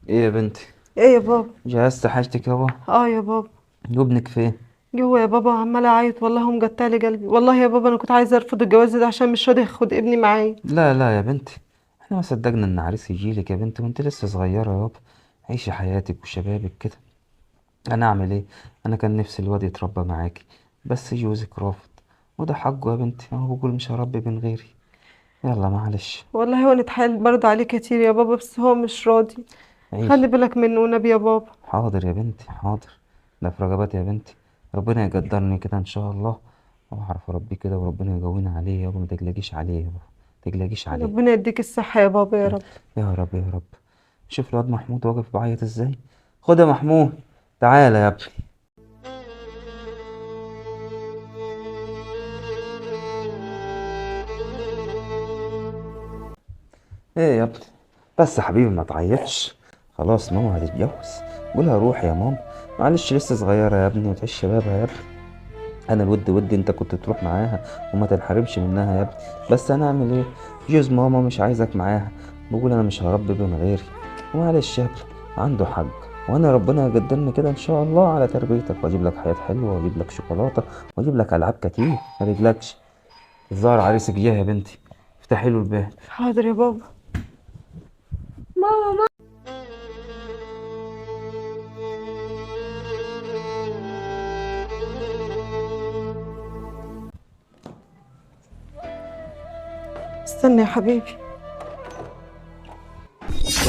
ايه يا بنتي؟ ايه يا بابا؟ جهزت حاجتك يابا؟ اه يا بابا. وابنك فين؟ جوه يا بابا، عماله اعيط والله، هم جتالي قلبي والله يا بابا. انا كنت عايزه ارفض الجواز ده عشان مش راضي اخد ابني معايا. لا لا يا بنتي، احنا ما صدقنا ان عريس يجيلك يا بنتي وانت لسه صغيره يابا. عيشي حياتك وشبابك كده. انا اعمل ايه؟ انا كان نفسي الواد يتربى معاكي، بس جوزك رافض، وده حقه يا بنتي، هو بيقول مش هربي من غيري. يلا معلش. والله هو نتحايل برضه عليه كتير يا بابا، بس هو مش راضي. خلي عيشي. بالك منه نبي يا بابا. حاضر يا بنتي حاضر. ده في رجباتي يا بنتي. ربنا يقدرني كده ان شاء الله، واعرف اربيه كده، وربنا يقوينا عليه يابا، ما تقلقيش عليه يابا، ما تقلقيش عليه. ربنا يديك الصحه يا بابا يا رب. يا رب يا رب. شوف الواد محمود واقف بعيط ازاي. خد يا محمود، تعالى يا ابني. ايه يا ابني؟ بس يا حبيبي ما تعيطش، خلاص ماما هتتجوز. قولها روح يا ماما، معلش لسه صغيرة يا ابني وتعيش شبابها يا ابني. انا الود ودي انت كنت تروح معاها وما تنحرمش منها يا ابني، بس انا اعمل ايه؟ جوز ماما مش عايزك معاها، بقول انا مش هربي من غيري. ومعلش يا ابني، عنده حق. وانا ربنا يقدرني كده ان شاء الله على تربيتك، واجيب لك حياة حلوة، واجيب لك شوكولاتة، واجيب لك العاب كتير، ما تقلقش. الظاهر عريسك جه يا بنتي، افتحي له الباب. حاضر يا بابا. استنى يا حبيبي.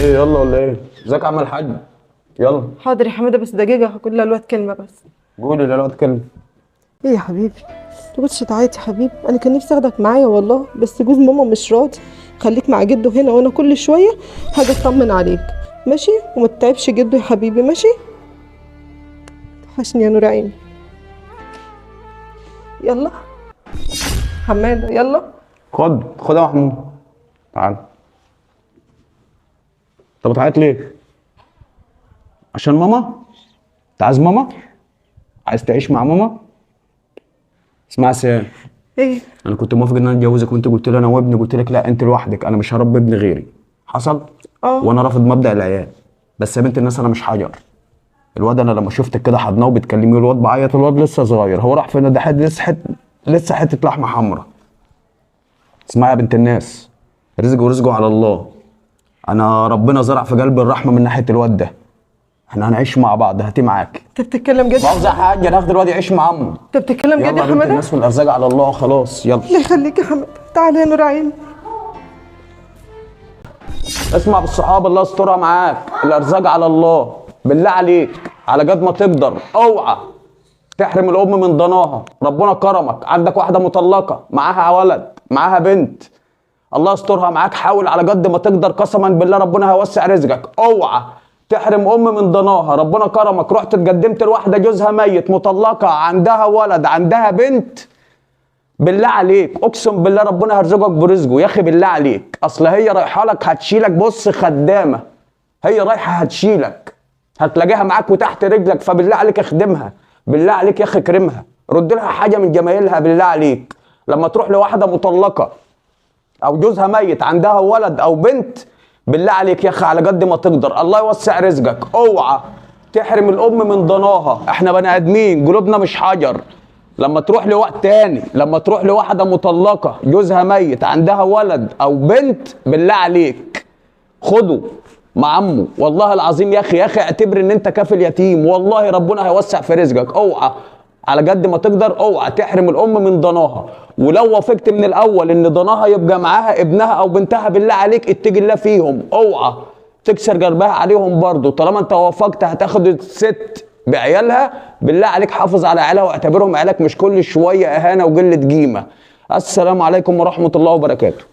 ايه يلا ولا ايه؟ ازيك يا عم الحاج؟ يلا حاضر يا حماده، بس دقيقه هقول للواد كلمه بس. قولي لا اتكلم. ايه يا حبيبي؟ تقولش تعيط يا حبيبي، انا كان نفسي اخدك معايا والله، بس جوز ماما مش راضي. خليك مع جده هنا، وانا كل شويه هاجي اطمن عليك. ماشي؟ وما تتعبش جده يا حبيبي، ماشي؟ وحشني يا نور عيني. يلا حماده يلا. خد يا محمود، تعال. طب بتعيط ليه؟ عشان ماما؟ انت عايز ماما؟ عايز تعيش مع ماما؟ اسمع يا سام، ايه؟ انا كنت موافق ان انا اتجوزك، وانت قلت لي انا وابني، قلت لك لا انت لوحدك، انا مش هربي ابن غيري. حصل؟ اه. وانا رافض مبدأ العيال، بس يا بنت الناس انا مش حجر. الواد انا لما شفتك كده حضناه وبتكلميه، الواد بعيط، الواد لسه صغير، هو راح فين؟ ده لسه حته لحمه حمراء. اسمعي يا بنت الناس، رزق ورزقه على الله. انا ربنا زرع في قلبي الرحمه من ناحيه الواد ده. احنا هنعيش مع بعض، هاتيه معاك. انت بتتكلم جد؟ مؤاخذه يا حاج، ناخد الواد يعيش مع عمه. انت بتتكلم جد يلا يا يا بنت حماده؟ الناس والارزاق على الله، خلاص يلا. الله يخليك يا حماده، تعالى يا نور عيني. اسمع بالصحاب، الله يسترها معاك، الارزاق على الله. بالله عليك على قد ما تقدر اوعى تحرم الام من ضناها. ربنا كرمك، عندك واحده مطلقه معاها ولد معاها بنت، الله يسترها معاك، حاول على قد ما تقدر، قسما بالله ربنا هيوسع رزقك. اوعى تحرم ام من ضناها. ربنا كرمك، رحت اتقدمت لواحده جوزها ميت، مطلقه، عندها ولد عندها بنت، بالله عليك اقسم بالله ربنا هيرزقك برزقه. يا اخي بالله عليك، اصل هي رايحه لك هتشيلك، بص خدامه، هي رايحه هتشيلك، هتلاقيها معاك وتحت رجلك، فبالله عليك اخدمها، بالله عليك يا اخي اكرمها، رد لها حاجه من جمايلها بالله عليك. لما تروح لواحده مطلقه او جوزها ميت عندها ولد او بنت، بالله عليك يا اخي على قد ما تقدر الله يوسع رزقك. اوعى تحرم الام من ضناها، احنا بني ادمين قلوبنا مش حجر. لما تروح لوقت تاني، لما تروح لواحده مطلقه جوزها ميت عندها ولد او بنت، بالله عليك خده مع عمه، والله العظيم يا اخي اعتبر ان انت كافل يتيم، والله ربنا هيوسع في رزقك. اوعى على قد ما تقدر اوعى تحرم الام من ضناها. ولو وافقت من الاول ان ضناها يبقى معاها ابنها او بنتها، بالله عليك اتقي الله فيهم، اوعى تكسر قلبها عليهم برضو. طالما انت وافقت هتاخد الست بعيالها، بالله عليك حافظ على عيالها واعتبرهم عيالك، مش كل شويه اهانه وقله قيمه. السلام عليكم ورحمه الله وبركاته.